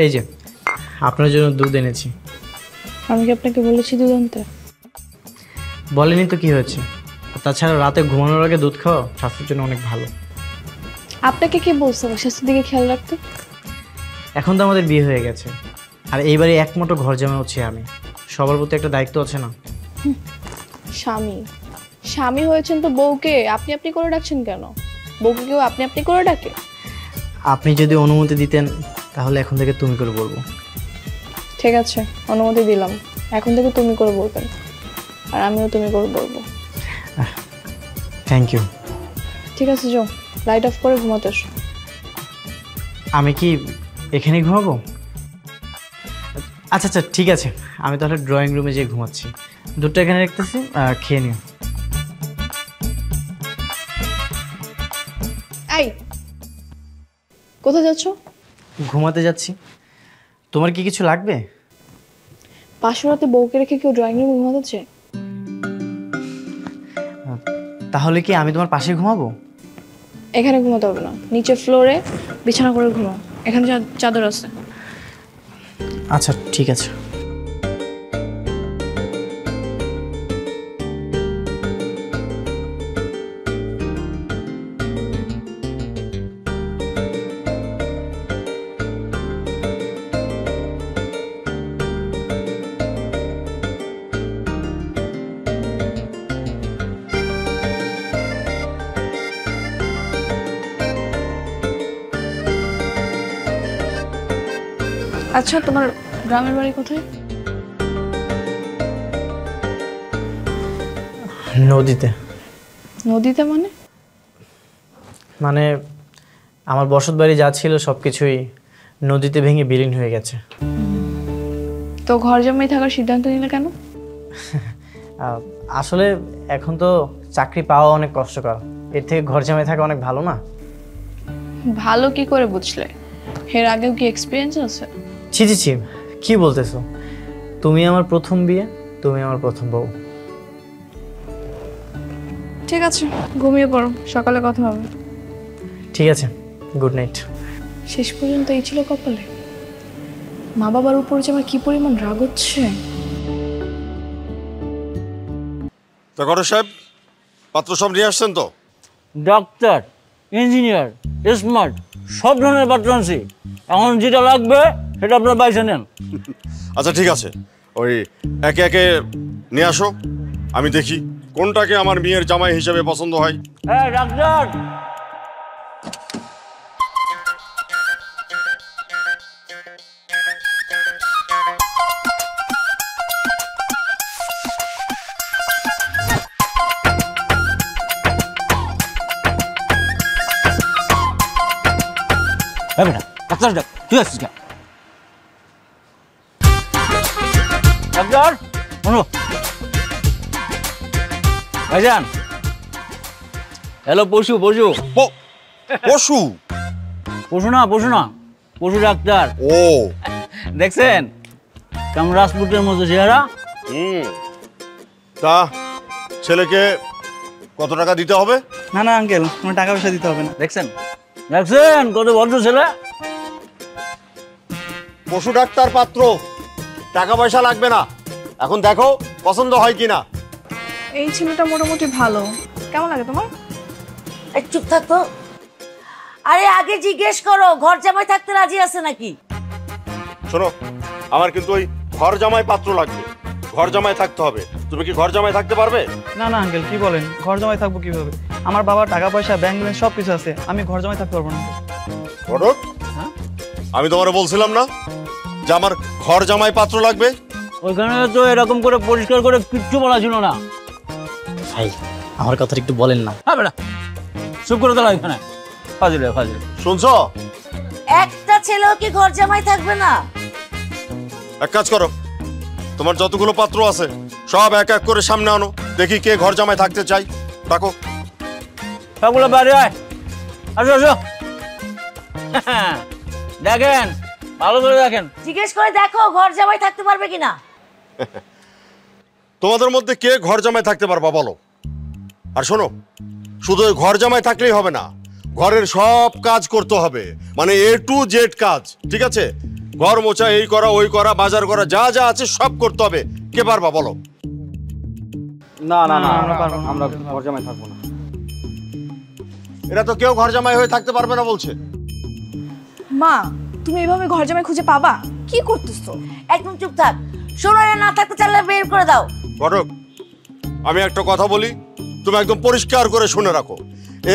এই যে আপনার জন্য দুধ এনেছি। আমি কি আপনাকে বলেছি দুধ আনতে? বলেনি তো কি হয়েছে? তাছাড়া রাতে ঘুমানোর আগে দুধ খাওয়া স্বাস্থ্যের জন্য অনেক ভালো। আপনাকে কি বলছে স্বাস্থ্যের দিকে খেয়াল রাখতে? এখন তো আমাদের বিয়ে হয়ে গেছে, আর এইবারে একমাত্র ঘর জামাই হচ্ছে আমি। সবার প্রতি একটা দায়িত্ব আছে না? স্বামী স্বামী হয়েছেন তো বউকে আপনি আপনি করে ডাকছেন কেন? বউকে কেউ আপনি আপনি করে ডাকে? আপনি যদি অনুমতি দিতেন তাহলে এখন থেকে তুমি করে বলবো। ঠিক আছে, অনুমতি দিলাম। এখন থেকে তুমি করে বলবেন, আর আমিও তুমি করে বলবো। Thank you. ঠিক আছে, যাও লাইট অফ করে ঘুমাতে এসো। আমি কি এখানে ঘুমাবো? আচ্ছা আচ্ছা ঠিক আছে, আমি তাহলে ড্রয়িং রুমে যেয়ে ঘুমাচ্ছি। দুধটা এখানে রাখতেছি, খেয়ে নিও। এই কোথায় যাচ্ছ? ঘুমাতে যাচ্ছি। তোমার কি কিছু লাগবে? পাশের বউকে রেখে কেউ ড্রয়িং রুমে ঘুমাতে চায়? তাহলে কি আমি তোমার পাশে ঘুমাবো? এখানে ঘুমাতে হবে না, নিচে ফ্লোরে বিছানা করে ঘুমাও। এখানে চাদর আছে। আচ্ছা ঠিক আছে। আচ্ছা, তোমার গ্রামের বাড়ি কোথায়? নদীতে। নদীতে মানে? মানে আমার বসত বাড়ি যা ছিল সব কিছুই নদীতে ভেঙে বিলীন হয়ে গেছে। তো ঘর জামাই থাকার সিদ্ধান্ত নিলে কেন? আসলে এখন তো চাকরি পাওয়া অনেক কষ্টকর, এর থেকে ঘর জামাই থাকা অনেক ভালো না? ভালো কি করে বুঝলে? এর আগেও কি এক্সপিরিয়েন্স আছে? ছি ছি ছি, কি বলতেছো? তুমি আমার প্রথম বিয়ে, তুমি আমার প্রথম বউ। ঠিক আছে, ঘুমিয়ে পড়ো, সকালে কথা হবে। ঠিক আছে, গুড নাইট। শেষ পর্যন্ত এই ছিল কপালে? মা বাবার উপর যে আমার কি পরিমাণ রাগ হচ্ছে। তা করো সাহেব, পাত্র সব নিয়ে আসছেন তো? ডাক্তার, ইঞ্জিনিয়ার, স্মার্ট, সব ধরনের পাত্র আনছি। এখন যেটা লাগবে সেটা আপনার বাইসে নেন। আচ্ছা ঠিক আছে, ওই একে একে নিয়ে আসো, আমি দেখি কোনটাকে আমার মেয়ের জামাই হিসেবে পছন্দ হয়। হ্যাঁ ডাক্তার। বেটা ডাক্তার ডাক, তুই আসছিস কেন? ডাক্তার শোনো, ভাইজান হ্যালো। পশু পশু পশু? পশু না, পশু না, পশু ডাক্তার। ও দেখছেন কেমন রাজপুতের মতো চেহারা? তা ছেলেকে কত টাকা দিতে হবে? না না আঙ্কেল, কোনো টাকা পয়সা দিতে হবে না। দেখছেন দেখছেন কত ভদ্র ছেলে। পশু ডাক্তার পাত্র, টাকা পয়সা লাগবে না। এখন দেখো পছন্দ হয় কিনা। এই ছেলেটা মোটামুটি ভালো। কেমন লাগে তোমার? চুপ থাকতো। আরে আগে জিজ্ঞেস করো ঘর জামাই থাকতে রাজি আছে নাকি? শোনো, আমার কিন্তু ওই ঘর জামাই পাত্র লাগবে, ঘর জামাই থাকতে হবে। তুমি কি ঘর জামাই থাকতে পারবে? না না আঙ্কেল, কি বলেন? ঘর জামাই থাকবো কিভাবে? আমার বাবার টাকা পয়সা, ব্যাংক ব্যালেন্স সব কিছু আছে, আমি ঘর জামাই থাকতে পারবো না। ঘটক, আমি তোমারে বলছিলাম না যে আমার ঘর জামাই পাত্র লাগবে? ওইখানে তো এরকম করে পরিষ্কার করে কিচ্ছু বলা ছিল না। ভাই আমার কথাটা একটু বলেন না। হ্যাঁ বেটা চুপ করে দাঁড়া এখানে, ফাজিলে ফাজিলে। শুনছো? একটা ছেলেও কি ঘর জামাই থাকবে না? এক কাজ করো, তোমার যতগুলো পাত্র আছে সব এক এক করে সামনে আনো, দেখি কে ঘর জামাই থাকতে চাই। ডাকো সবগুলো বাইরে আয়, আসো আসো। দেখেন ভালো করে দেখেন, জিজ্ঞেস করে দেখো ঘর জামাই থাকতে পারবে কিনা। তোমাদের মধ্যে কে ঘর জামাই থাকতে পারবা বলো। আর শোনো, শুধু ঘর জামাই থাকলেই হবে না, ঘরের সব কাজ করতে হবে, মানে A to Z কাজ, ঠিক আছে? ঘর মোছা, এই করা ওই করা, বাজার করা, যা যা আছে সব করতে হবে। কে পারবা বলো? না না না, আমরা ঘর জামাই থাকবো না। এরা তো কেউ ঘর জামাই হয়ে থাকতে পারবে না বলছে। মা, তুমি এভাবে ঘর জামাই খুঁজে পাবা? কি করতেছো? একদম চুপ থাক। শোনো, এরা না থাকতে চাইলে বের করে দাও। ঘটক, আমি একটা কথা বলি, তুমি একদম পরিষ্কার করে শুনে রাখো।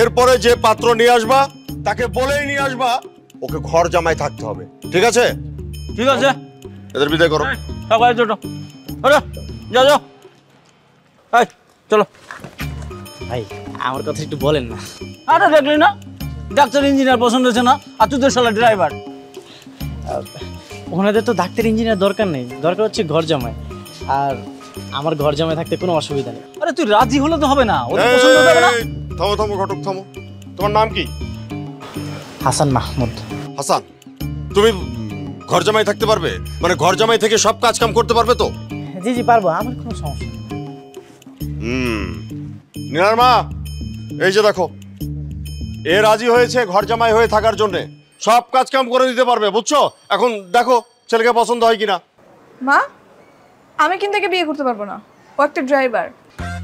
এরপরে যে পাত্র নিয়ে আসবা তাকে বলেই নিয়ে আসবা ওকে ঘর জামাই থাকতে হবে, ঠিক আছে? ঠিক আছে, এদের বিদায় করো। সবাই চলো, আরে যাও যাও, এই চলো। ভাই আমার কথা একটু বলেন না। আরে দেখলি না, ডাক্তার ইঞ্জিনিয়ার পছন্দ হচ্ছে না, আর তুই তো শালা ড্রাইভার। ওনাদের তো ডাক্তার ইঞ্জিনিয়ার দরকার নেই, দরকার হচ্ছে ঘর জামাই। আর আমার ঘর জামাই থাকতে কোনো অসুবিধা নেই। আরে তুই রাজি হলে তো হবে না, ওদের পছন্দ হবে না। এই, থামো থামো ঘটক, থামো। তোমার নাম কি? হাসান মাহমুদ। হাসান, তুমি ঘর জামাই থাকতে পারবে? মানে ঘর জামাই থেকে সব কাজ কাম করতে পারবে তো? জি জি পারবো, আমার কোনো সমস্যা নেই। নীলার মা, এই যে দেখো, এ রাজি হয়েছে ঘর জামাই হয়ে থাকার জন্য, সব কাজ কাম করে দিতে পারবে, বুঝছো? এখন দেখো ছেলেকে পছন্দ হয় কিনা। মা, আমি কিন্তু একে বিয়ে করতে পারবো না, ও একটা ড্রাইভার।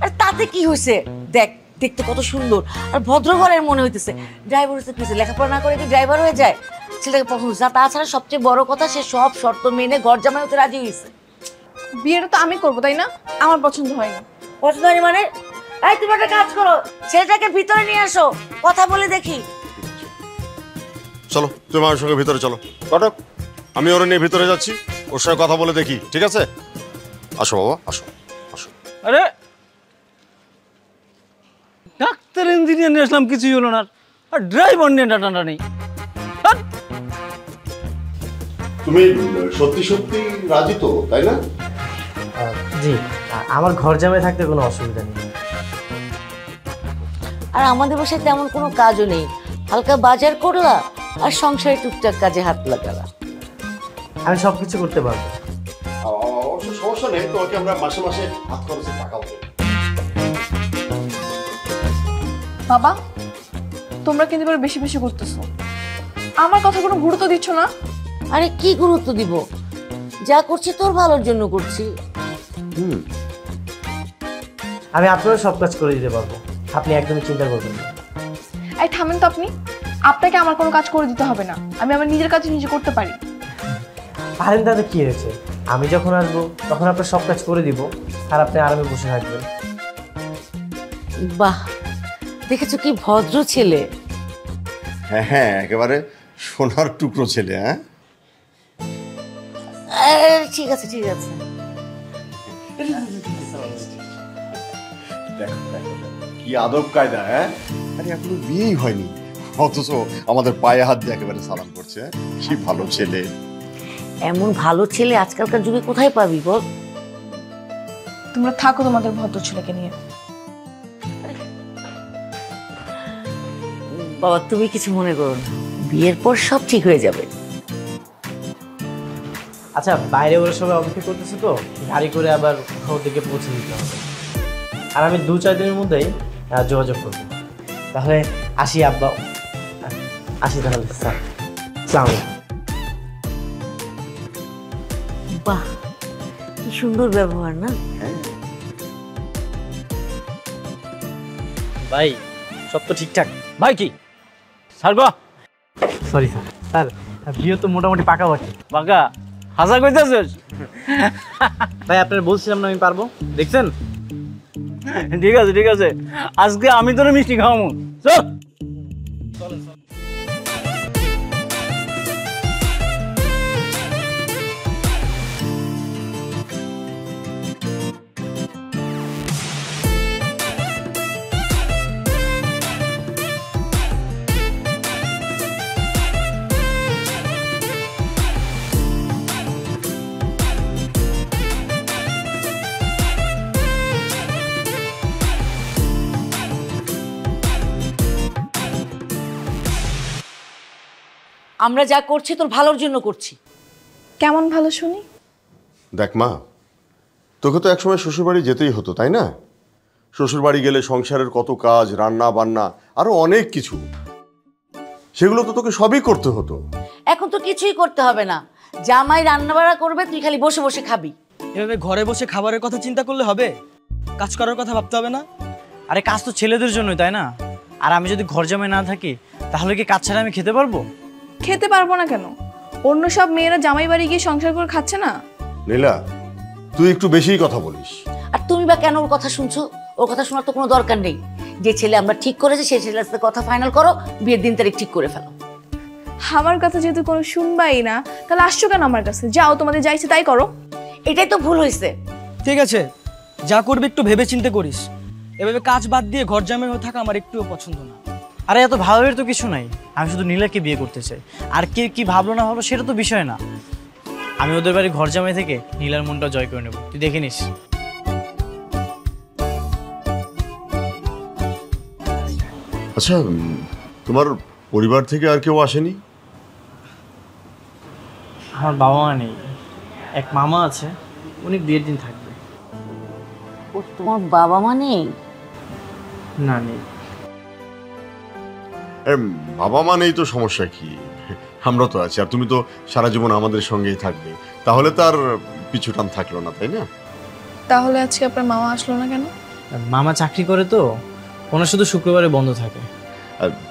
আর তাতে কি হয়েছে? দেখ, দেখতে কত সুন্দর আর ভদ্র ঘরের মনে হইতেছে। ড্রাইভার হচ্ছে কি হয়েছে? লেখাপড়া না করে কি ড্রাইভার হয়ে যায়? ছেলেটাকে পছন্দ হচ্ছে। আর তাছাড়া সবচেয়ে বড় কথা, সে সব শর্ত মেনে ঘর জামাই হতে রাজি হয়েছে। বিয়েটা তো আমি করবো, তাই না? আমার পছন্দ হয়নি। পছন্দ হয়নি মানে? এই, তুমি একটা কাজ করো, ছেলেটাকে ভিতরে নিয়ে আসো, কথা বলে দেখি। চলো, তুমি আমার সঙ্গে ভিতরে চলো। ঘটক, আমি ওরা নিয়ে ভিতরে যাচ্ছি, ওর সঙ্গে কথা বলে দেখি, ঠিক আছে? আসো বাবা, আসো আসো। আরে ডাক্তার ইঞ্জিনিয়ার নিয়ে আসলাম, কিছুই হলো না, আর ড্রাইভার নিয়ে টাটা নেই। তুমি সত্যি সত্যি রাজি তো, তাই না? জি, আমার ঘর জামাই থাকতে কোনো অসুবিধা নেই। আর আমাদের বাসায় তেমন কোনো কাজও নেই, হালকা বাজার করলা আর সংসারে টুকটাক কাজে হাত লাগালা। আমি সব কিছু করতে পারবো। অবশ্য সমস্যা নেই, তোমাকে আমরা মাসে মাসে হাত খরচে টাকা দেবো। বাবা, তোমরা কিন্তু এবার বেশি বেশি করতেছো, আমার কথা কোনো গুরুত্ব দিচ্ছ না। আরে কি গুরুত্ব দিব? যা করছি তোর ভালোর জন্য করছি। আমি আপনারও সব কাজ করে দিতে পারবো, আপনি একদমই চিন্তা করবেন না। এই থামেন তো আপনি, আপনাকে আমার কোনো কাজ করে দিতে হবে না, আমি আমার নিজের কাজ নিজে করতে পারি। পারেন তাতে কি হয়েছে? আমি যখন আসবো তখন আপনার সব কাজ করে দিব, আর আপনি আরামে বসে থাকবেন। বাহ, দেখেছো কি ভদ্র ছেলে। হ্যাঁ হ্যাঁ, একেবারে সোনার টুকরো ছেলে। হ্যাঁ, ঠিক আছে ঠিক আছে। দেখো দেখো কি আদব কায়দা। হ্যাঁ, আরে এখনো বিয়েই হয়নি, অথচ আমাদের পায়ে হাত দিয়ে একেবারে সালাম করছে। কি ভালো ছেলে। এমন ভালো ছেলে আজকালকার যুগে কোথায় পাবি বল? তোমরা থাকো তোমাদের ভদ্র ছেলেকে নিয়ে। বাবা, তুমি কিছু মনে করো না, বিয়ের পর সব ঠিক হয়ে যাবে। আচ্ছা, বাইরে ওরা সবাই অপেক্ষা করতেছে, তো গাড়ি করে আবার ওদিকে পৌঁছে দিতে হবে। আর আমি 2-4 দিনের মধ্যেই যোগাযোগ করবো। তাহলে আসি আব্বা, আসি তাহলে। স্যার, আসসালামু আলাইকুম। বাহ, কি সুন্দর ব্যবহার না? ভাই, সব তো ঠিকঠাক? ভাই কি স্যার গো? সরি স্যার, স্যার বিয়ে তো মোটামুটি পাকাপাকি। বাঁকা হাসা কইতেছিস? ভাই আপনার বলছিলাম না আমি পারবো, দেখছেন? ঠিক আছে ঠিক আছে, আজকে আমি তোর মিষ্টি খাওয়াবো, চল। আমরা যা করছি তোর ভালোর জন্য করছি। কেমন ভালো শুনি? দেখ মা, তোকে তো একসময় শ্বশুরবাড়ি যেতেই হতো, তাই না? শ্বশুরবাড়ি গেলে সংসারের কত কাজ, রান্না বান্না, আরো অনেক কিছু, সেগুলো তো তোকে সবই করতে হতো। এখন তো কিছুই করতে হবে না, জামাই রান্নাবাড়া করবে, তুই খালি বসে বসে খাবি। এভাবে ঘরে বসে খাবারের কথা চিন্তা করলে হবে? কাজ করার কথা ভাবতে হবে না? আরে কাজ তো ছেলেদের জন্যই, তাই না? আর আমি যদি ঘর জামাই না থাকি তাহলে কি কাজ ছাড়া আমি খেতে পারবো? খেতে পারবো না কেন? অন্য সব মেয়েরা জামাই বাড়ি গিয়ে সংসার করে খাচ্ছে না? নীলা, তুই একটু বেশিই কথা বলিস। আর তুমি বা কেন ওর কথা শুনছো? ওর কথা শোনার তো কোনো দরকার নেই। যে ছেলে আমরা ঠিক করেছি সেই ছেলের সাথে কথা ফাইনাল করো, বিয়ের দিন তারিখ ঠিক করে ফেলো। আমার কথা যেহেতু কোনো শুনবাই না, তাহলে আসছো কেন আমার কাছে? যাও, তোমাদের যা ইচ্ছে তাই করো। এটাই তো ভুল হয়েছে। ঠিক আছে, যা করবি একটু ভেবে চিন্তে করিস। এভাবে কাজ বাদ দিয়ে ঘর জামাই হয়ে থাকা আমার একটুও পছন্দ না। আরে এত ভাবের তো কিছু নাই, আমি শুধু নীলাকে বিয়ে করতে চাই। আর কে কি ভাবলো না ভাবলো সেটা তো বিষয় না। আমি ওদের বাড়ি ঘর জামাই থেকে নীলার মনটা জয় করে নেবো, তুই দেখে নিস। আচ্ছা, তোমার পরিবার থেকে আর কেউ আসেনি? আমার বাবা মা নেই, এক মামা আছে, উনি বিয়ের দিন থাকবে। ও তোমার বাবা মা নেই? না, নেই। বাবা মা নেই তো সমস্যা কি? আমরা তো আছি, আর তুমি তো সারা জীবন আমাদের সঙ্গেই থাকবে, তাহলে তার পিছু টান থাকলো না, তাই না? তাহলে আজকে আপনার মামা আসলো না কেন? মামা চাকরি করে তো, ওনার শুধু শুক্রবারে বন্ধ থাকে।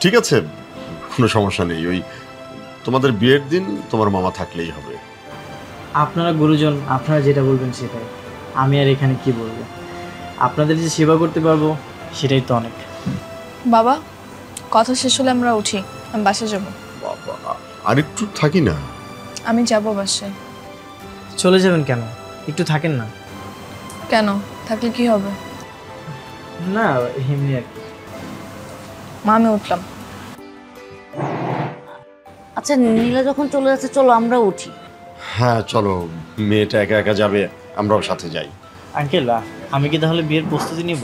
ঠিক আছে, কোনো সমস্যা নেই। ওই তোমাদের বিয়ের দিন তোমার মামা থাকলেই হবে। আপনারা গুরুজন, আপনারা যেটা বলবেন সেটাই। আমি আর এখানে কি বলবো? আপনাদের যে সেবা করতে পারবো সেটাই তো অনেক। বাবা, কথা শেষ হলে আমরা উঠি, আমি বাসায় যাব। বাবা, আর একটু থাকি না? আমি যাব বাসায়। চলে যাবেন কেন? একটু থাকেন না। কেন? থাকলে কি হবে? না, এমনি আর কি। মা, আমি উঠলাম। আচ্ছা, নীলা যখন চলে যাচ্ছে চলো আমরা উঠি। হ্যাঁ চলো, মেয়েটা একা একা যাবে, আমরাও সাথে যাই। আঙ্কেল, আমি কি তাহলে বিয়ের প্রস্তুতি নিব?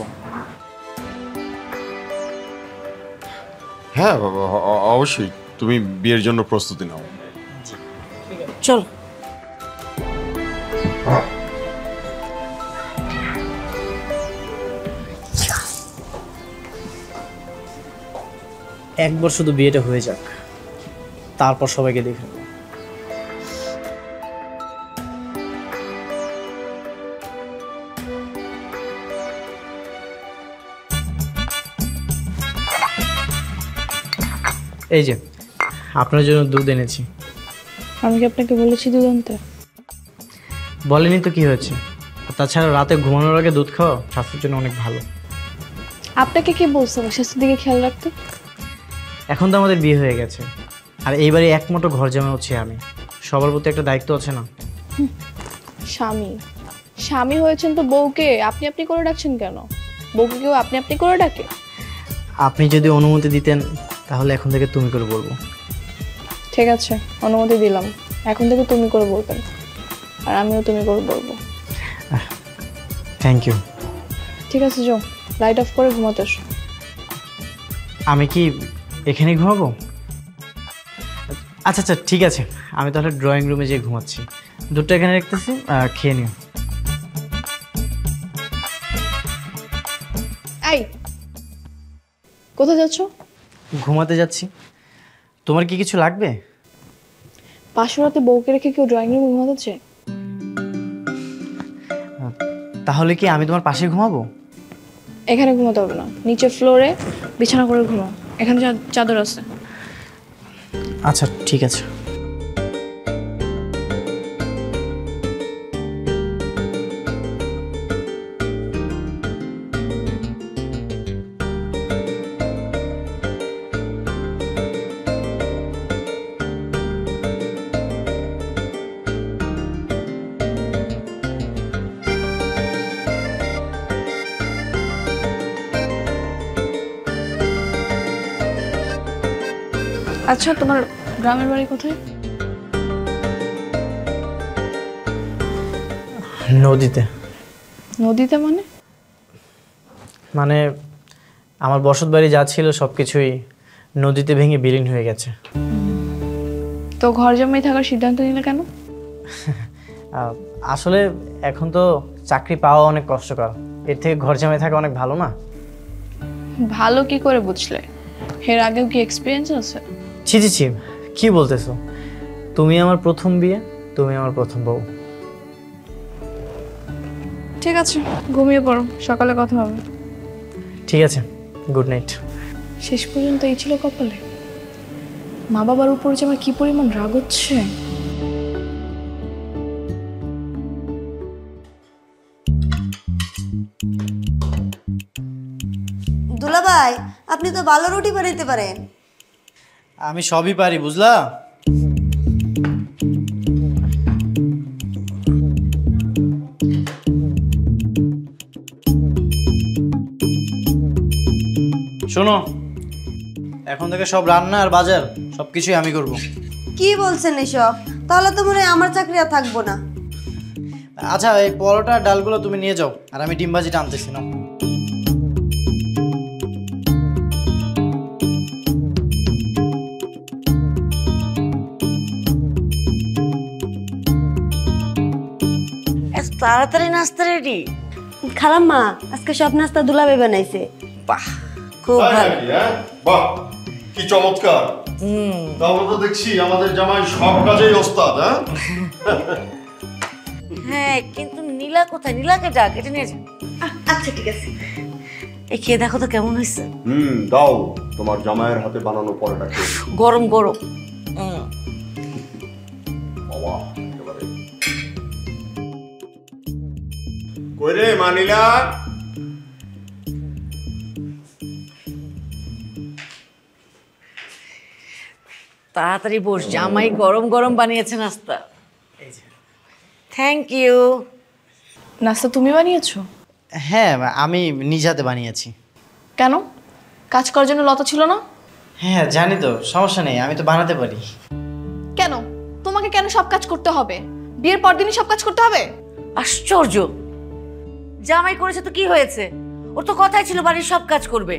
হ্যাঁ অবশ্যই, তুমি বিয়ের জন্য প্রস্তুতি নাও। চল। একবার শুধু বিয়েটা হয়ে যাক, তারপর সবাইকে দেখে নেব। এই যে আপনার জন্য দুধ এনেছি। আমি কি আপনাকে বলেছি দুধ আনতে? বলেনি তো কি হয়েছে? তাছাড়া রাতে ঘুমানোর আগে দুধ খাওয়া স্বাস্থ্যের জন্য অনেক ভালো। আপনাকে কে বলছে আমার স্বাস্থ্যের দিকে খেয়াল রাখতে? এখন তো আমাদের বিয়ে হয়ে গেছে, আর এইবারে একমাত্র ঘর জামাই হচ্ছে আমি। সবার প্রতি একটা দায়িত্ব আছে না? স্বামী স্বামী হয়েছেন তো বউকে আপনি আপনি করে ডাকছেন কেন? বউকে কেউ আপনি আপনি করে ডাকে? আপনি যদি অনুমতি দিতেন তাহলে এখন থেকে তুমি করে বলবো। ঠিক আছে, অনুমতি দিলাম। এখন থেকে তুমি করে বলবেন, আর আমিও তুমি করে বলবো। Thank you. ঠিক আছে, যাও লাইট অফ করে ঘুমাতে এসো। আমি কি এখানে ঘুমাবো? আচ্ছা আচ্ছা, ঠিক আছে, আমি তাহলে ড্রয়িং রুমে যেয়ে ঘুমাচ্ছি। দুধটা এখানে রাখতেছি, খেয়ে নিও। এই, কোথায় যাচ্ছ? ঘুমাতে যাচ্ছি। তোমার কি কিছু লাগবে? পাশের বউকে রেখে কেউ ড্রয়িং রুমে ঘুমাতে চায়? তাহলে কি আমি তোমার পাশে ঘুমাবো? এখানে ঘুমাতে হবে না, নিচে ফ্লোরে বিছানা করে ঘুমাও। এখানে চাদর আছে। আচ্ছা ঠিক আছে। আচ্ছা, তোমার গ্রামের বাড়ি কোথায়? নদীতে। নদীতে মানে? মানে আমার বসত বাড়ি যা ছিল সব কিছুই নদীতে ভেঙে বিলীন হয়ে গেছে। তো ঘর জামাই থাকার সিদ্ধান্ত নিলে কেন? আসলে এখন তো চাকরি পাওয়া অনেক কষ্টকর, এর থেকে ঘর জামাই থাকা অনেক ভালো না? ভালো কি করে বুঝলে? এর আগেও কি এক্সপিরিয়েন্স আছে? ছি ছি ছি, কি বলতেছো? তুমি আমার প্রথম বিয়ে, তুমি আমার প্রথম বউ। ঠিক আছে, ঘুমিয়ে পড়ো, সকালে কথা হবে। ঠিক আছে, গুড নাইট। শেষ পর্যন্ত এই ছিল কপালে। মা বাবার উপর যে আমার কি পরিমাণ রাগ হচ্ছে। দুলাভাই, আপনি তো ভালো রুটি বানাইতে পারেন। আমি সবই পারি, বুঝলা? শোনো, এখন থেকে সব রান্না আর বাজার সবকিছুই আমি করব। কি বলছেন এসব? তাহলে তো মনে হয় আমার চাকরি আর থাকবো না। আচ্ছা, এই পরোটা আর ডালগুলো তুমি নিয়ে যাও, আর আমি ডিম ভাজিটা আনতেছি না। এত তাড়াতাড়ি নাস্তা রেডি? খালাম্মা, আজকে সব নাস্তা দুলাভাই বানাইছে। বাহ, খুব তাই ভালো। নাকি, হ্যাঁ? বাহ, কি চমৎকার। তাহলে তো দেখছি আমাদের জামাই সব কাজেই ওস্তাদ। হ্যাঁ, হ্যাঁ, কিন্তু নীলা কোথায়? নীলাকে ডাক, এটা নিয়ে যা। আচ্ছা ঠিক আছে। এই খেয়ে দেখো তো কেমন হয়েছে। দাও তোমার জামাইয়ের হাতে বানানো পরোটা খেয়ে। গরম গরম। বাবা, একেবারে। কই রে মানিলা? তাড়াতাড়ি বস, জামাই গরম গরম বানিয়েছে নাস্তা। Thank you. নাস্তা তুমি বানিয়েছো? হ্যাঁ, আমি নিজ হাতে বানিয়েছি। কেন? কাজ করার জন্য লতা ছিল না? হ্যাঁ জানি তো, সমস্যা নেই, আমি তো বানাতে পারি। কেন তোমাকে কেন সব কাজ করতে হবে? বিয়ের পর দিনই সব কাজ করতে হবে? আশ্চর্য, জামাই করেছে তো কি হয়েছে? ওর তো কথাই ছিল বাড়ির সব কাজ করবে।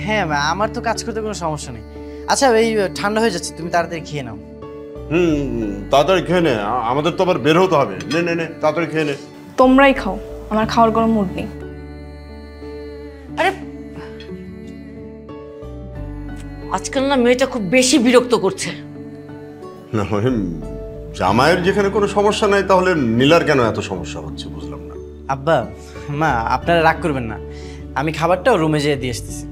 হ্যাঁ, আমার তো কাজ করতে কোনো সমস্যা নেই। আচ্ছা, এই ঠান্ডা হয়ে যাচ্ছে, তুমি তাড়াতাড়ি খেয়ে নাও। তাড়াতাড়ি খেয়ে নে, আমাদের তো আবার বের হতে হবে। নে নে নে, তাড়াতাড়ি খেয়ে নে। তোমরাই খাও, আমার খাওয়ার কোনো মুড নেই। আরে আজকাল না মেয়েটা খুব বেশি বিরক্ত করছে। না মানে জামাইয়ের যেখানে কোনো সমস্যা নাই, তাহলে নীলার কেন এত সমস্যা হচ্ছে বুঝলাম না। আব্বা, মা, আপনারা রাগ করবেন না, আমি খাবারটা রুমে যেয়ে দিয়ে আসতেছি।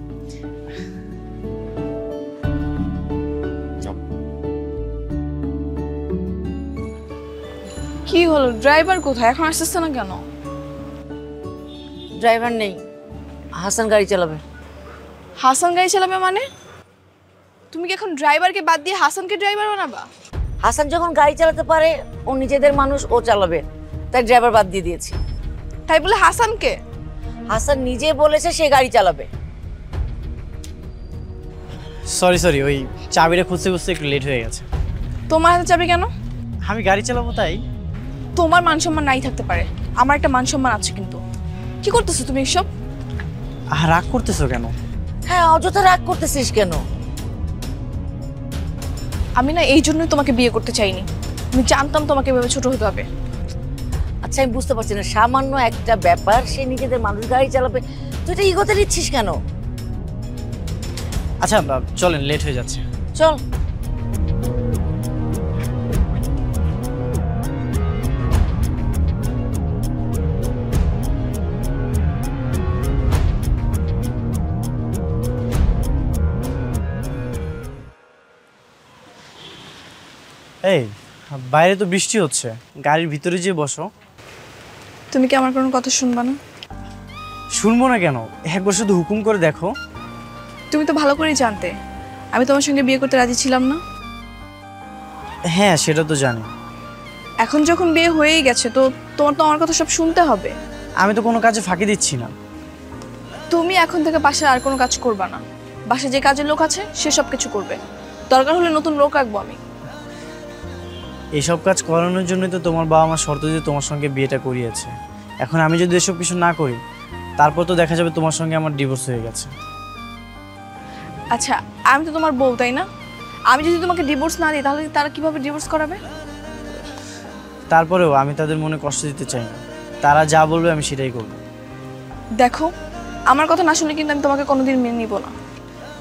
কি হলো, ড্রাইভার কোথায়? এখন আসতেছে না কেন? ড্রাইভার নেই, হাসান গাড়ি চালাবে। হাসান গাড়ি চালাবে মানে? তুমি কি এখন ড্রাইভারকে বাদ দিয়ে হাসানকে ড্রাইভার বানাবা? হাসান যখন গাড়ি চালাতে পারে, ও নিজেদের মানুষ, ও চালাবে, তাই ড্রাইভার বাদ দিয়ে দিয়েছি। তাই বলে হাসানকে? হাসান নিজে বলেছে সে গাড়ি চালাবে। সরি, ওই চাবিটা খুঁজতে খুঁজতে একটু লেট হয়ে গেছে। তোমার হাতে চাবি কেন? আমি গাড়ি চালাবো তাই। তোমার মান সম্মান নাই থাকতে পারে, আমার একটা মান সম্মান আছে। কিন্তু কি করতেছো তুমি এসব? রাগ করতেছো কেন? হ্যাঁ, অযথা রাগ করতেছিস কেন? আমি না এই জন্যই তোমাকে বিয়ে করতে চাইনি। আমি জানতাম তোমাকে এভাবে ছোট হতে হবে। আচ্ছা, আমি বুঝতে পারছি না, সামান্য একটা ব্যাপার, সে নিজেদের মানুষ গাড়ি চালাবে, তুই এটা ইগোতে নিচ্ছিস কেন? আচ্ছা চলেন, লেট হয়ে যাচ্ছে। চল। এই, বাইরে তো বৃষ্টি হচ্ছে, গাড়ির ভিতরে যেয়ে বসো। তুমি কি আমার কোনো কথা শুনবা না? শুনবো না কেন, একবার শুধু হুকুম করে দেখো। তুমি তো ভালো করেই জানতে আমি তোমার সঙ্গে বিয়ে করতে রাজি ছিলাম না। হ্যাঁ, সেটা তো জানি। এখন যখন বিয়ে হয়েই গেছে, তো তোমার তো আমার কথা সব শুনতে হবে। আমি তো কোনো কাজে ফাঁকি দিচ্ছি না। তুমি এখন থেকে বাসায় আর কোনো কাজ করবা না। বাসায় যে কাজের লোক আছে সে সব কিছু করবে, দরকার হলে নতুন লোক রাখবো আমি। এইসব কাজ করানোর জন্যই তো তোমার বাবা মা শর্ত দিয়ে তোমার সঙ্গে বিয়েটা করিয়েছে। এখন আমি যদি এসব কিছু না করি, তারপর তো দেখা যাবে তোমার সঙ্গে আমার ডিভোর্স হয়ে গেছে। আচ্ছা, আমি তো তোমার বউ, তাই না? আমি যদি তোমাকে ডিভোর্স না দিই, তাহলে তারা কিভাবে ডিভোর্স করাবে? তারপরেও আমি তাদের মনে কষ্ট দিতে চাই না, তারা যা বলবে আমি সেটাই করব। দেখো, আমার কথা না শুনলে কিন্তু আমি তোমাকে কোনোদিন মেনে নিব না।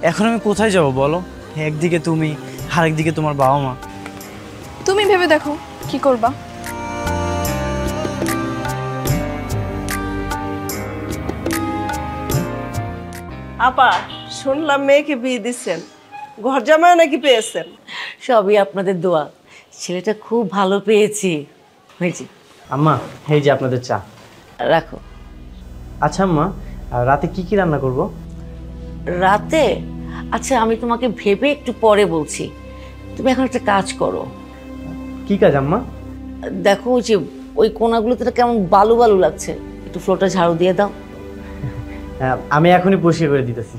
এখন আমি কোথায় যাব বলো? একদিকে তুমি, আরেকদিকে তোমার বাবা মা। তুমি ভেবে দেখো কি করবা। আপা শুনলাম মেয়েকে বিয়ে দিচ্ছেন, ঘর জামাই নাকি পেয়েছেন? সবই আপনাদের দোয়া। ছেলেটা খুব ভালো পেয়েছি। হয়েছে, আম্মা এই যে আপনাদের চা। রাখো। আচ্ছা আম্মা, রাতে কি কি রান্না করব? রাতে? আচ্ছা আমি তোমাকে ভেবে একটু পরে বলছি। তুমি এখন একটা কাজ করো। কি কাজ আম্মা? দেখো ওই যে ওই কোনাগুলোতে কেমন বালু বালু লাগছে, একটু ফ্লোরটা ঝাড়ু দিয়ে দাও। আমি এখনই পরিষ্কার করে দিতেছি।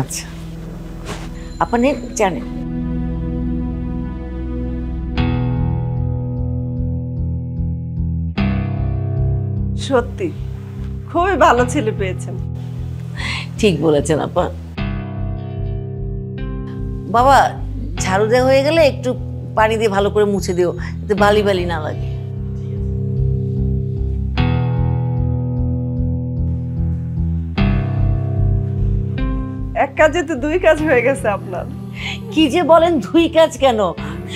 আচ্ছা আপনি জানেন সত্যি খুবই ভালো ছেলে পেয়েছেন। ঠিক বলেছেন আপা। বাবা ঝাড়ু দেওয়া হয়ে গেলে একটু পানি দিয়ে ভালো করে মুছে দিও, যাতে বালি বালি না লাগে। এক কাজে তো দুই কাজ হয়ে গেছে আপনার। কি যে বলেন, দুই কাজ কেন,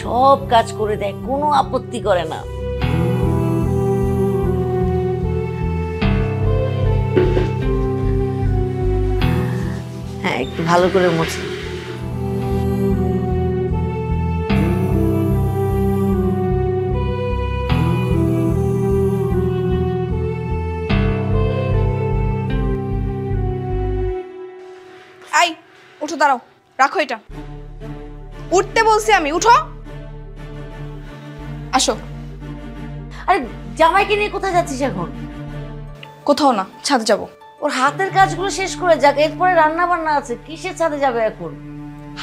সব কাজ করে দেয়, কোনো আপত্তি করে না। হ্যাঁ একটু ভালো করে মুছে। আই উঠো, দাঁড়াও, রাখো এটা। উঠতে বলছি আমি, উঠো। আসো। আরে জামাইকে নিয়ে কোথায় যাচ্ছিস এখন? কোথাও না, ছাদে যাব। ওর হাতের কাজগুলো শেষ করে যাক, এরপরে রান্না বান্না আছে, কিসের ছাদে যাবে এখন?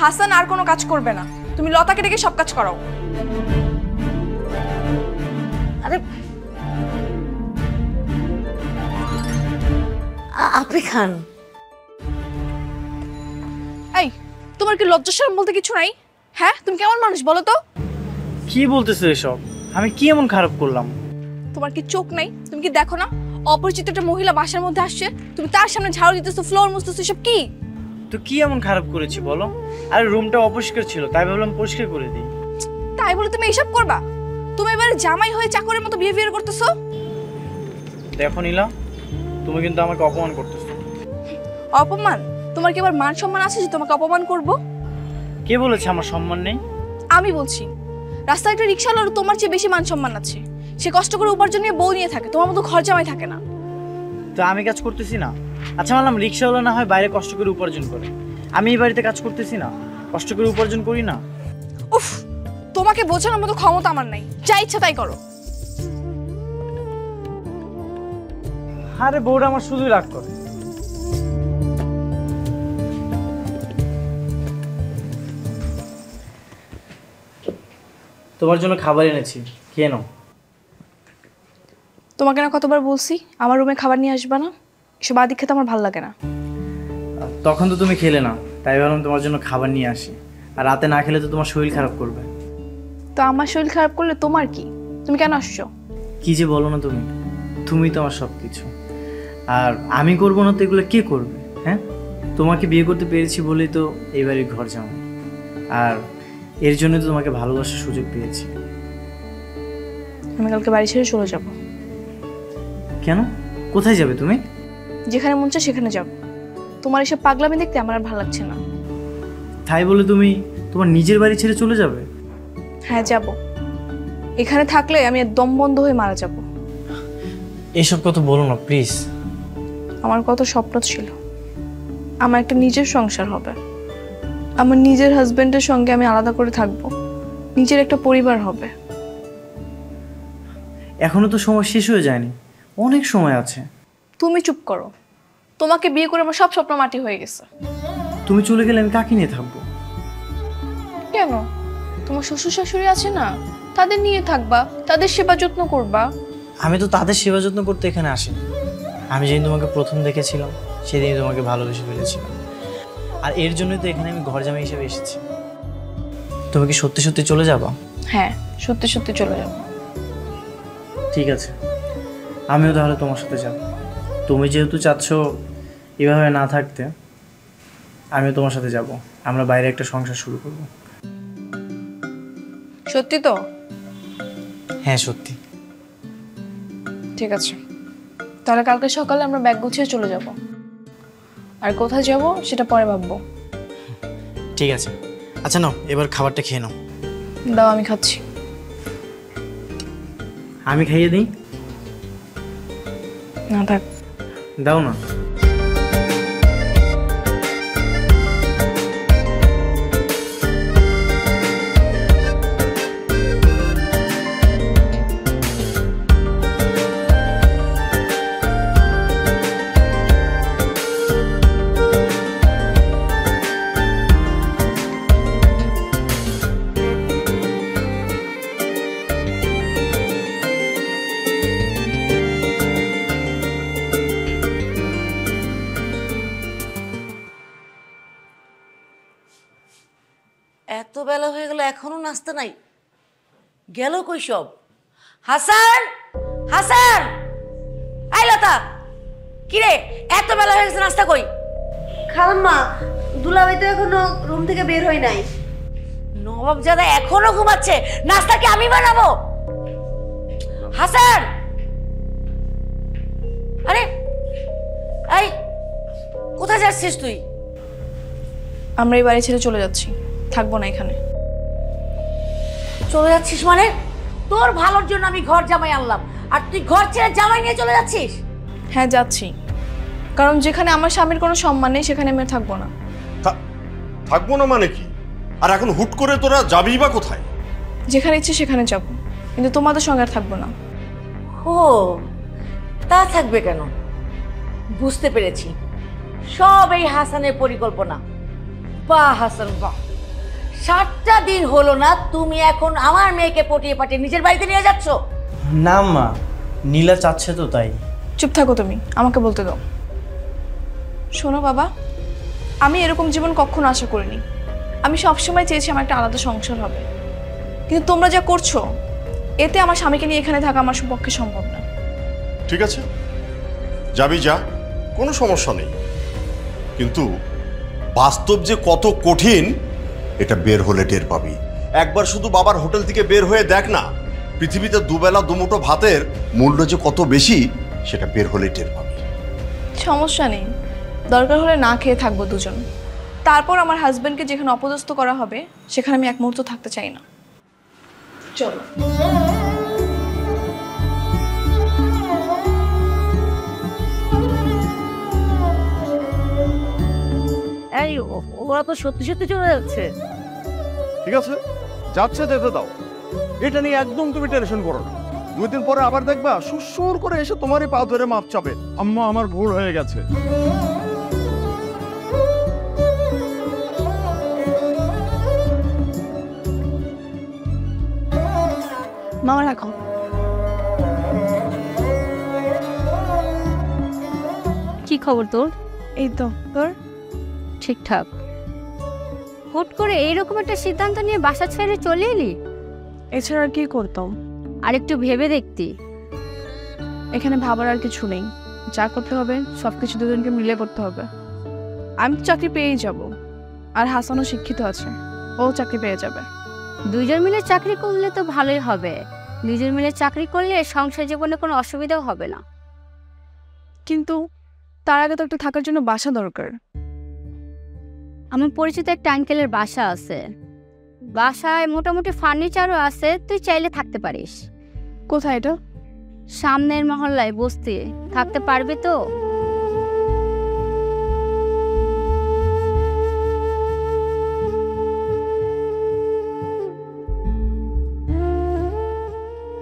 হাসান আর কোনো কাজ করবে না, তুমি লতাকে ডেকে সব কাজ করাও। আরে আপনি খান। এই তোমার কি লজ্জা শরম বলতে কিছু নাই? হ্যাঁ তুমি কেমন মানুষ বলো তো? কি বলতেছো এসব? আমি কি এমন খারাপ করলাম? তোমার কি চোখ নাই? তুমি কি দেখো না অপরিচিত একটা মহিলা বাসার মধ্যে আসছে, তুমি তার সামনে ঝাড়ু দিতেছো, ফ্লোর মুছতেছো, সব কি? তো কি এমন খারাপ করেছি বলো? আরে রুমটা অপরিষ্কার ছিল, তাই ভাবলাম পরিষ্কার করে দিই। তাই বলে তুমি এইসব করবা? তুমি এবারে জামাই হয়ে চাকরের মতো বিহেভিয়ার করতেছো। দেখো নীলা, তুমি কিন্তু আমাকে অপমান করতেছো। অপমান? তোমার কি এবার মান সম্মান আছে যে তোমাকে অপমান করব? কে বলেছে আমার সম্মান নেই? আমি বলছি, রাস্তায় একটা রিকশাওয়ালার তোমার চেয়ে বেশি মান সম্মান আছে। সে কষ্ট করে উপার্জন নিয়ে বউ নিয়ে থাকে, তোমার মতো ঘর জামাই থাকে না। তো আমি কাজ করতেছি না? আচ্ছা মানলাম রিক্সাওয়ালা না হয় বাইরে কষ্ট করে উপার্জন করে, আমি এই বাড়িতে কাজ করতেছি না, কষ্ট করে উপার্জন করি না? উফ, তোমাকে বোঝানোর মতো ক্ষমতা আমার নাই, যা ইচ্ছা তাই করো। আরে বউটা আমার শুধুই রাগ করে। তোমার জন্য খাবার এনেছি, খেয়ে নাও। তোমাকে না কতবার বলছি আমার রুমে খাবার নিয়ে আসবা না? এসব আদি খেতে আমার ভালো লাগে না। তখন তো তুমি খেলে না, তাই ভাবলাম তোমার জন্য খাবার নিয়ে আসি। আর রাতে না খেলে তো তোমার শরীর খারাপ করবে। তো আমার শরীর খারাপ করলে তোমার কি? তুমি কেন আসছো? কি যে বলো না তুমি, তুমিই তো আমার সব কিছু। আর আমি করবো না তো এগুলো কে করবে? হ্যাঁ, তোমাকে বিয়ে করতে পেরেছি বলেই তো এই বাড়ির ঘর জামাই। আর এর জন্য তো তোমাকে ভালোবাসার সুযোগ পেয়েছি। আমি কালকে বাড়ি ছেড়ে চলে যাব। কেন? কোথায় যাবে তুমি? যেখানে মন চায় সেখানে যাব। তোমার এসব পাগলামি দেখতে আমার আর ভালো লাগছে না। তাই বলে তুমি তোমার নিজের বাড়ি ছেড়ে চলে যাবে? হ্যাঁ যাব। এখানে থাকলে আমি দম বন্ধ হয়ে মারা যাব। এসব কথা বলো না প্লিজ। আমার কত স্বপ্ন ছিল, আমার একটা নিজের সংসার হবে, আমার নিজের হাজবেন্ডের সঙ্গে আমি আলাদা করে থাকবো, নিজের একটা পরিবার হবে। এখনো তো সময় শেষ হয়ে যায়নি, অনেক সময় আছে। তুমি চুপ করো। তোমাকে বিয়ে করে আমার সব স্বপ্ন মাটি হয়ে গেছে। তুমি চলে গেলে আমি কাকে নিয়ে থাকবো? কেন? তোমার শ্বশুর শাশুড়ি আছে না, তাদের নিয়ে থাকবা, তাদের সেবা যত্ন করবা। আমি তো তাদের সেবা যত্ন করতে এখানে আসিনি। আমি যেদিন তোমাকে প্রথম দেখেছিলাম সেদিনই তোমাকে ভালোবেসে ফেলেছিলাম। আর এর জন্যই তো এখানে আমি ঘর জামাই হিসেবে এসেছি। তুমি কি সত্যি সত্যি চলে যাবা? হ্যাঁ সত্যি সত্যি চলে যাবো। ঠিক আছে, আমিও তাহলে তোমার সাথে যাব। তুমি যেহেতু চাচ্ছ এভাবে না থাকতে, আমিও তোমার সাথে যাব। আমরা বাইরে একটা সংসার শুরু করব। সত্যি তো? হ্যাঁ সত্যি। ঠিক আছে, তাহলে কালকে সকালে আমরা ব্যাগ গুছিয়ে চলে যাব। আর কোথায় যাব সেটা পরে ভাববো। ঠিক আছে। আচ্ছা নাও, এবার খাবারটা খেয়ে নাও। দাও, আমি খাচ্ছি। আমি খাইয়ে দিই? না থাক। দাও না। এত বেলা হয়ে গেল এখনো নাস্তা নাই, গেল কই সব? হাসান, হাসান, আই লতা, কিরে এত বেলা হয়ে গেছে, নাস্তা কই? খালাম্মা, দুলাভাই তো এখনো রুম থেকে বের হয় নাই। নবাবজাদা এখনো ঘুমাচ্ছে, নাস্তা কি আমি বানাবো? হাসান, আরে এই কোথায় যাচ্ছিস তুই? আমরা এই বাড়ি ছেড়ে চলে যাচ্ছি, থাকবো না এখানে। চলে যাচ্ছিস মানে? তোর ভালোর জন্য আমি ঘর জামাই আনলাম, আর তুই ঘর ছেড়ে জামাই নিয়ে চলে যাচ্ছিস? হ্যাঁ যাচ্ছি, কারণ যেখানে আমার স্বামীর কোনো সম্মান নেই সেখানে আমি আর থাকবো না। থাকবো না মানে কি? আর এখন হুট করে তোরা যাবি বা কোথায়? যেখানে ইচ্ছে সেখানে যাব, কিন্তু তোমাদের সঙ্গে আর থাকবো না। ও তা থাকবে কেন? বুঝতে পেরেছি, সব এই হাসানের পরিকল্পনা। বাহ হাসান বাহ, 7টা দিন হলো না তুমি এখন আমার মেয়েকে পটিয়ে পাঠিয়ে নিজের বাড়িতে নিয়ে যাচ্ছ? না মা, নীলা চাচ্ছে তো তাই। চুপ থাকো তুমি, আমাকে বলতে দাও। শোনো বাবা, আমি এরকম জীবন কখনো আশা করিনি। আমি সবসময় চেয়েছি আমার একটা আলাদা সংসার হবে, কিন্তু তোমরা যা করছো এতে আমার স্বামীকে নিয়ে এখানে থাকা আমার পক্ষে সম্ভব না। ঠিক আছে, যাবি যা, কোনো সমস্যা নেই, কিন্তু বাস্তব যে কত কঠিন এটা বের হলে টের পাবি। একবার শুধু বাবার হোটেল থেকে বের হয়ে দেখ না, পৃথিবীতে দুবেলা দুমুঠো ভাতের মূল্য যে কত বেশি সেটা বের হলে টের পাবি। সমস্যা নেই, দরকার হলে না খেয়ে থাকবো দুজন। তারপর আমার হাজবেন্ডকে যেখানে অপদস্থ করা হবে সেখানে আমি এক মুহূর্ত থাকতে চাই না। চলো। এই ওরা তো সত্যি সত্যি চলে যাচ্ছে। ঠিক আছে, যাচ্ছে, যেতে দাও। এটা নিয়ে একদম তুমি টেনশন করো না। 2 দিন পরে আবার দেখবা সুর করে এসে তোমারই পা ধরে মাপ চাবে, আম্মা আমার ভুল হয়ে গেছে। মামা রাখো। কি খবর তোর? এই তো, তোর? ঠিকঠাক। হুট করে এইরকম একটা সিদ্ধান্ত নিয়ে বাসা ছেড়ে চলে এলি? এছাড়া আর কি করতাম? আর একটু ভেবে দেখতি। এখানে ভাবার আর কিছু নেই, যা করতে হবে সবকিছু দুজনকে মিলে করতে হবে। আমি তো চাকরি পেয়েই যাব, আর হাসানও শিক্ষিত আছে, ও চাকরি পেয়ে যাবে। দুইজন মিলে চাকরি করলে তো ভালোই হবে। দুইজন মিলে চাকরি করলে সংসার জীবনে কোনো অসুবিধাও হবে না। কিন্তু তার আগে তো একটা থাকার জন্য বাসা দরকার। আমার পরিচিত একটা আঙ্কেলের বাসা আছে, বাসায় মোটামুটি ফার্নিচারও আছে, তুই চাইলে থাকতে পারিস। কোথায় এটা? সামনের মহল্লায় বসতি। থাকতে পারবি তো?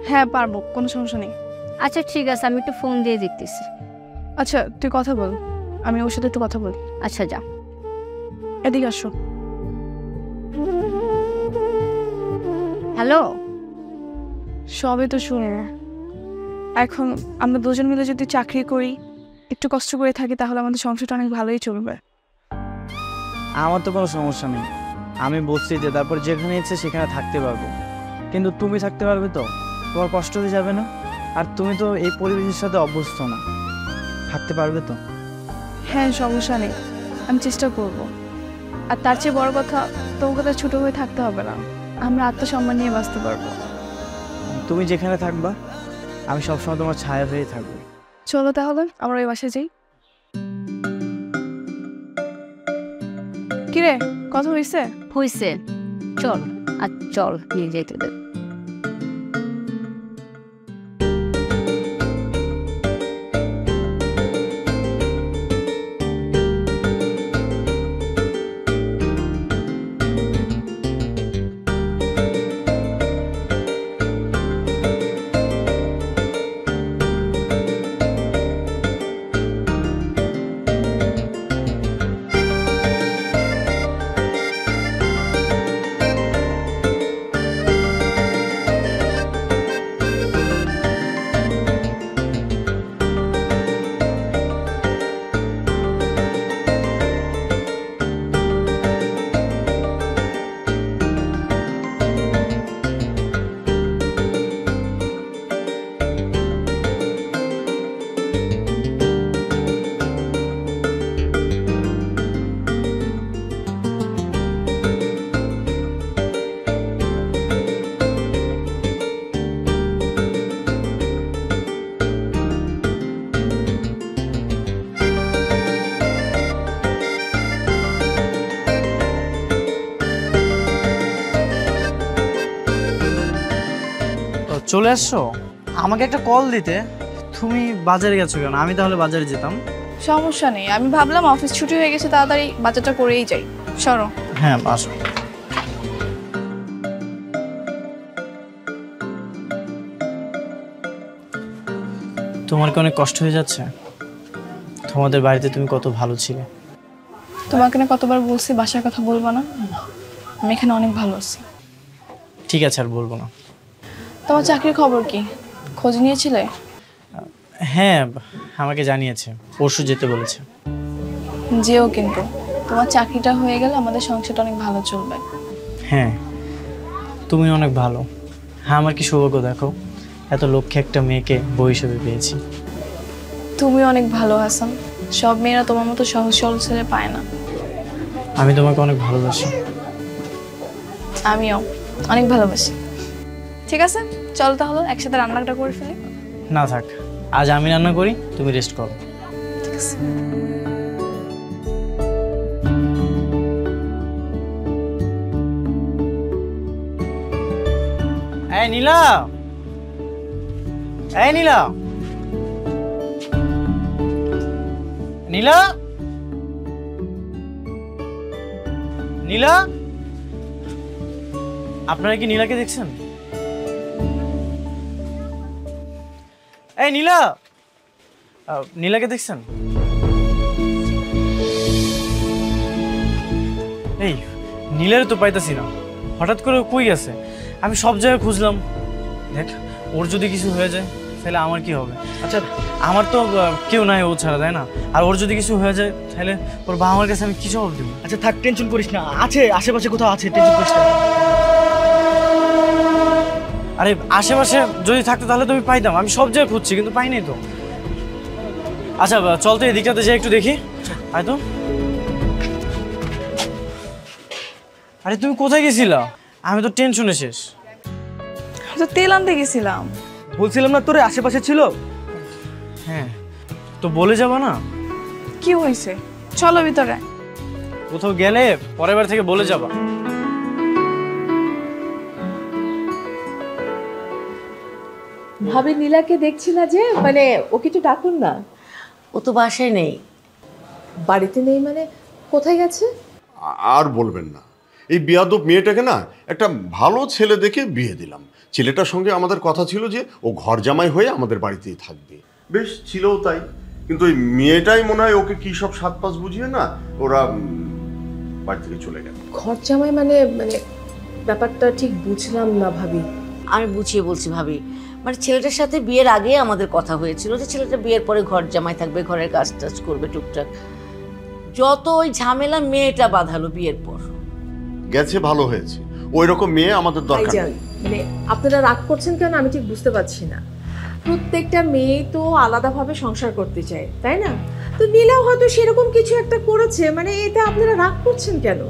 হ্যাঁ পারবো, কোনো সমস্যা নেই। আচ্ছা ঠিক আছে, আমি একটু ফোন দিয়ে দেখতেছি। আচ্ছা তুই কথা বল, আমি ওর সাথে একটু কথা বলি। আচ্ছা যা। এদিকে আসো। হ্যালো। সবে তো শুনে, এখন আমরা দুজন মিলে যদি চাকরি করি, একটু কষ্ট করে থাকি, তাহলে আমাদের সংসারটা অনেক ভালোই চলবে। আমার তো কোনো সমস্যা নেই, আমি বলছি যে তারপর যেখানে ইচ্ছে সেখানে থাকতে পারবো, কিন্তু তুমি থাকতে পারবে তো? তোমার কষ্ট হয়ে যাবে না? আর তুমি তো এই পরিবেশের সাথে অভ্যস্ত না, থাকতে পারবে তো? হ্যাঁ সমস্যা নেই, আমি চেষ্টা করব। আর তার চেয়ে বড় কথা, তোমাকে তো ছোটো হয়ে থাকতে হবে না, আমরা আত্মসম্মান নিয়ে বাঁচতে পারবো। তুমি যেখানে থাকবা আমি সবসময় তোমার ছায়া হয়ে থাকবো। চলো তাহলে আমরা ওই বাসায় যাই। কিরে কথা হয়েছে? হইছে, চল আর চল নিয়ে যাইতে দে। চলে আসছো? আমাকে একটা কল দিতে। তুমি বাজারে গেছো কেন? আমি তাহলে বাজারে যেতাম। সমস্যা নেই, আমি ভাবলাম অফিস ছুটি হয়ে গেছে, তাড়াতাড়ি বাজারটা করেই যাই। সরো। হ্যাঁ আসো। তোমার কি অনেক কষ্ট হয়ে যাচ্ছে? তোমাদের বাড়িতে তুমি কত ভালো ছিলে। তোমাকে না কতবার বলছি বাসার কথা বলবো না, আমি এখানে অনেক ভালো আছি। ঠিক আছে, আর বলবো না। তোমার চাকরির খবর কি, খোঁজ নিয়েছিলে? হ্যাঁ আমাকে জানিয়েছে, পরশু যেতে বলেছে। যেও, কিন্তু তোমার চাকরিটা হয়ে গেলে আমাদের সংসারটা অনেক ভালো চলবে। হ্যাঁ তুমি অনেক ভালো। হ্যাঁ আমার কি সৌভাগ্য দেখো, এত লক্ষ্যে একটা মেয়েকে বউ হিসেবে পেয়েছি। তুমি অনেক ভালো হাসান, সব মেয়েরা তোমার মতো সহজ সরল ছেলে পায় না। আমি তোমাকে অনেক ভালোবাসি। আমিও অনেক ভালোবাসি। ঠিক আছে চল তাহলে একসাথে রান্নাটা করে ফেলি। না থাক, আজ আমি রান্না করি, তুমি রেস্ট করো। ঠিক আছে। এই নীলা, এই নীলা, নীলা, নীলা, আপনারা কি নীলাকে দেখছেন? এই নীলা, নীলাকে দেখছেন? এই নীলার তো পাইতাছি না, হঠাৎ করে কই গেছে? আমি সব জায়গায় খুঁজলাম। দেখ ওর যদি কিছু হয়ে যায় তাহলে আমার কি হবে? আচ্ছা আমার তো কেউ নাই ও ছাড়া, তাই না? আর ওর যদি কিছু হয়ে যায় তাহলে ওর বাবা মার কাছে আমি কি জবাব দেবো? আচ্ছা থাক, টেনশন করিস না, আছে আশেপাশে কোথাও আছে, টেনশন করিস না। আরে আশেপাশে যদি থাকতো তাহলে তো আমি পাইতাম, আমি সব জায়গায় খুঁজছি কিন্তু পাই নাই তো। আচ্ছা চল তো এদিকটাতে যাই একটু দেখি। আয় তো। আরে তুমি কোথায় গেছিলা? আমি তো টেনশনে শেষ। তো তেল আনতে গেছিলাম। বলছিলাম না তোরে আশেপাশে ছিল। হ্যাঁ তো বলে যাবা না? কি হয়েছে চলো ভিতরে। কোথাও গেলে পরের বার থেকে বলে যাবা। ভাবি নীলাকে দেখছি না যে, মানে ওকে একটু ডাকুন না। ও তো বাসায় নেই। বাড়িতে নেই মানে কোথায় গেছে? আর বলবেন না, এই বিয়াদব মেয়েটাকে না একটা ভালো ছেলে দেখে বিয়ে দিলাম। ছেলেটার সঙ্গে আমাদের কথা ছিল যে ও ঘর জামাই হয়ে আমাদের বাড়িতেই থাকবে। বেশ ছিলও তাই, কিন্তু ওই মেয়েটাই মনে হয় ওকে কি সব সাত পাঁচ বুঝিয়ে না ওরা বাড়ি থেকে চলে গেল। ঘর জামাই মানে মানে ব্যাপারটা ঠিক বুঝলাম না ভাবি। আমি বুঝিয়ে বলছি ভাবি, মানে ছেলেটার সাথে বিয়ের আগে আমাদের কথা হয়েছিল যে ছেলেটা বিয়ের পরে ঘর জামাই থাকবে, ঘরের কাজ টাজ করবে টুকটাক। যত ওই ঝামেলা মেয়েটা বাঁধালো বিয়ের পর। গেছে ভালো হয়েছে, ওই রকম মেয়ে আমাদের দরকার নেই। মানে আপনারা রাগ করছেন কেন আমি ঠিক বুঝতে পারছি না। প্রত্যেকটা মেয়ে তো আলাদাভাবে সংসার করতে চায়, তাই না? তো নীলাও হয়তো সেরকম কিছু একটা করেছে, মানে এটা আপনারা রাগ করছেন কেন?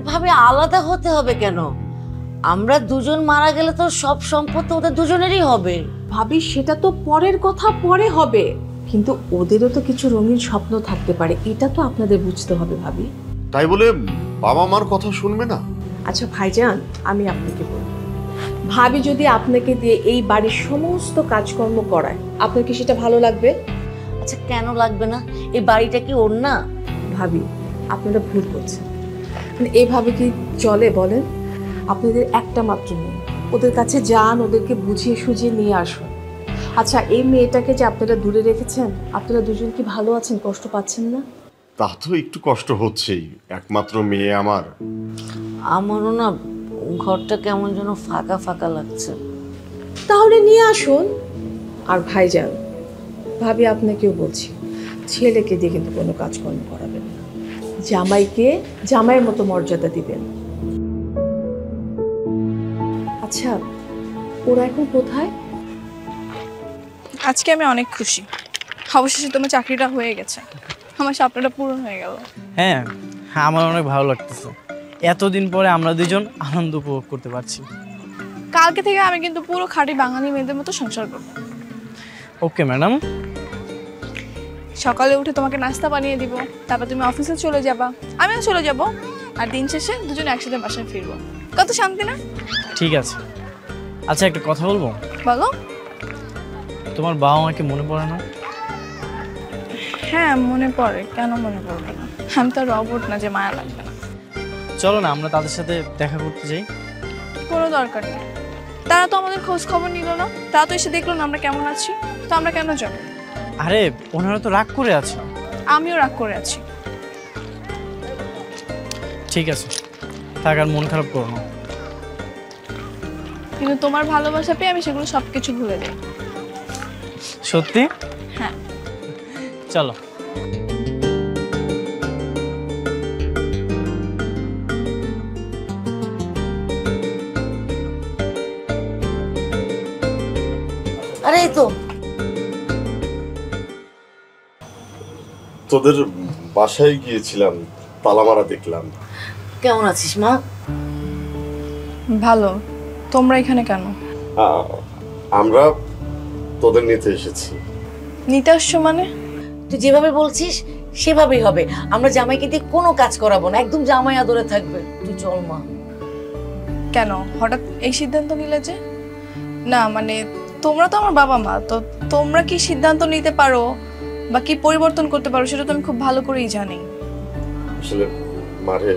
ভাবে আলাদা হতে হবে কেন? আমরা দুজন মারা গেলে তো সব সম্পত্তি ওদের দুজনেরই হবে। ভাবি সেটা তো পরের কথা, পরে হবে, কিন্তু ওদেরও তো কিছু রঙিন স্বপ্ন থাকতে পারে, এটা তো আপনাদের বুঝতে হবে ভাবি। তাই বলে বাবা মার কথা শুনবে না? আচ্ছা ভাইজান, আমি আপনাকে বলবো, ভাবি যদি আপনাকে দিয়ে এই বাড়ির সমস্ত কাজকর্ম করায়, আপনার কি সেটা ভালো লাগবে? আচ্ছা কেন লাগবে না? এই বাড়িটা কি ওর না? ভাবি আপনারা ভুল করছেন, মানে এইভাবে কি চলে বলেন? আপনাদের একটা মাত্র মেয়ে, ওদের কাছে যান, ওদেরকে বুঝিয়ে সুঝিয়ে নিয়ে আসুন। আচ্ছা এই মেয়েটাকে যে আপনারা দূরে রেখেছেন, আপনারা দুজন কি ভালো আছেন? কষ্ট পাচ্ছেন না? তা তো একটু কষ্ট হচ্ছেই, একমাত্র মেয়ে আমার। আমারও না ঘরটা কেমন যেন ফাঁকা ফাঁকা লাগছে। তাহলে নিয়ে আসুন। আর ভাইজান, ভাবি আপনাকেও বলছি, ছেলেকে দিয়ে কিন্তু কোনো কাজকর্ম করাবেন না, জামাইকে জামাইয়ের মতো মর্যাদা দিবেন। আচ্ছা ওরা এখন কোথায়? আজকে আমি অনেক খুশি, অবশেষে তোমার চাকরিটা হয়ে গেছে, আমার স্বপ্নটা পূরণ হয়ে গেল। হ্যাঁ, আমার অনেক ভালো লাগতেছে, এতদিন পরে আমরা দুজন আনন্দ উপভোগ করতে পারছি। কালকে থেকে আমি কিন্তু পুরো খাঁটি বাঙালি মেয়েদের মতো সংসার করব। Okay madam. সকালে উঠে তোমাকে নাস্তা বানিয়ে দিব, তারপর তুমি অফিসে চলে যাবা, আমিও চলে যাব, আর দিন শেষে দুজনে একসাথে বাসায় ফিরবো। কত শান্তি না? ঠিক আছে। আচ্ছা একটা কথা বলবো? বলো। তোমার বাবা মাকে মনে পড়ে না? হ্যাঁ মনে পড়ে, কেন মনে পড়বে না? আমি তো রবট না যে মায়া লাগবে না। চলো না আমরা তাদের সাথে দেখা করতে যাই। কোনো দরকার নেই, তারা তো আমাদের খোঁজ খবর নিল না, তারা তো এসে দেখলো না আমরা কেমন আছি, তো আমরা কেন যাব? আরে ওনারা তো রাগ করে আছে। আমিও রাগ করে আছি। ঠিক আছে, থাক আর মন খারাপ করো না। কিন্তু তোমার ভালোবাসা পেয়ে আমি সেগুলো সবকিছু ভুলে যাই। সত্যি? হ্যাঁ। চলো। আরে এই তো তোদের বাসায় গিয়েছিলাম, তালামারা দেখলাম। কেমন আছিস মা? ভালো। তোমরা এখানে কেন? আমরা তোদের নিতে এসেছি। নিতে আসছো মানে? তুই যেভাবে বলছিস সেভাবেই হবে। আমরা জামাইকে দিয়ে কোনো কাজ করাবো না, একদম জামাই আদরে থাকবে। তুই চল মা। কেন হঠাৎ এই সিদ্ধান্ত নিলে যে? না মানে তোমরা তো আমার বাবা মা, তো তোমরা কি সিদ্ধান্ত নিতে পারো বা কি পরিবর্তন করতে পারো সেটা তো আমি খুব ভালো করেই জানি। আসলে মারে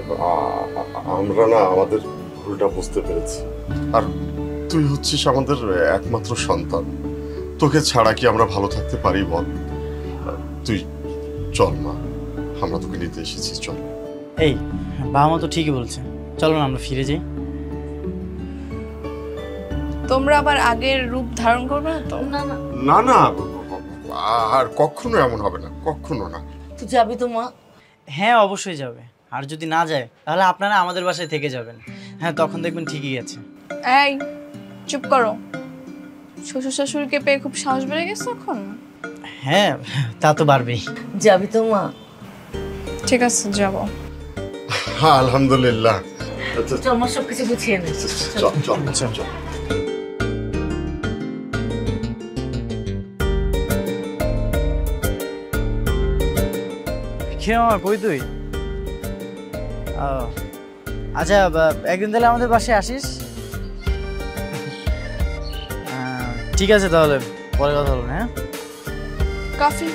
আমরা না আমাদের ভুলটা বুঝতে পেরেছি, আর তুই হচ্ছিস আমাদের একমাত্র সন্তান, তোকে ছাড়া কি আমরা ভালো থাকতে পারি বল? তুই চল মা, আমরা তোকে নিতে এসেছি, চল। এই বাবা মা তো ঠিকই বলছে, চলো না আমরা ফিরে যাই। তোমরা আবার আগের রূপ ধারণ করবে না তো? না না না না, আর কখনো এমন হবে না, কখনো না। তুই যাবি তো মা? হ্যাঁ অবশ্যই যাবে, আর যদি না যায় তাহলে আপনারা আমাদের বাসায় থেকে যাবেন। হ্যাঁ তখন দেখবেন ঠিকই আছে। এই চুপ করো, শ্বশুর শাশুড়িকে পেয়ে খুব সাহস বেড়ে গেছে এখন। হ্যাঁ তা তো বাড়বেই। যাবি তো মা? ঠিক আছে যাব। হ্যাঁ আলহামদুলিল্লাহ। চল মা, সব কিছু গুছিয়ে নে। চল চল চল চল। কই তুই? আচ্ছা একদিন তাহলে আমাদের বাসায় আসিস। ঠিক আছে তাহলে পরে কথা বলুন। হ্যাঁ কফি।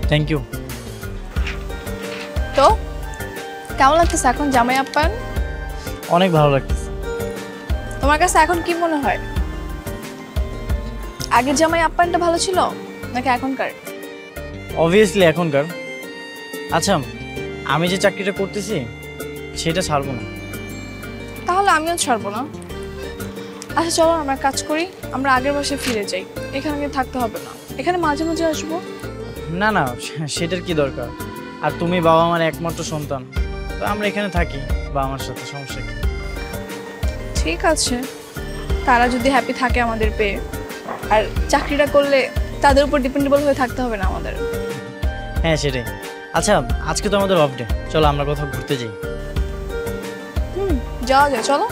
Thank you. তো কেমন লাগতেছে এখন জামাই আপ্যায়ন? অনেক ভালো লাগতেছে। তোমার কাছে এখন কি মনে হয়, আগের জামাই আপ্যায়নটা ভালো ছিল নাকি এখনকার? অবভিয়াসলি এখনকার। আচ্ছা আমি যে চাকরিটা করতেছি সেটা ছাড়বো না। তাহলে আমিও ছাড়বো না। আচ্ছা চলো আমরা কাজ করি, আমরা আগের বাসায় ফিরে যাই, এখানে গিয়ে থাকতে হবে না, এখানে মাঝে মাঝে আসবো। না না সেটার কি দরকার, আর তুমি বাবা মার একমাত্র সন্তান, তো আমরা এখানে থাকি বাবা মার সাথে, সমস্যা কি? ঠিক আছে, তারা যদি হ্যাপি থাকে আমাদের পেয়ে, আর চাকরিটা করলে তাদের উপর ডিপেন্ডেবল হয়ে থাকতে হবে না আমাদের। হ্যাঁ সেটাই। আচ্ছা আজকে তো আমাদের অফ ডে, চলো আমরা কোথাও ঘুরতে যাই। যাওয়া যায়, চলো।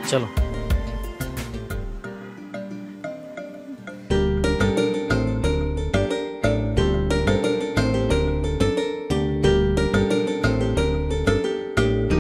চলো।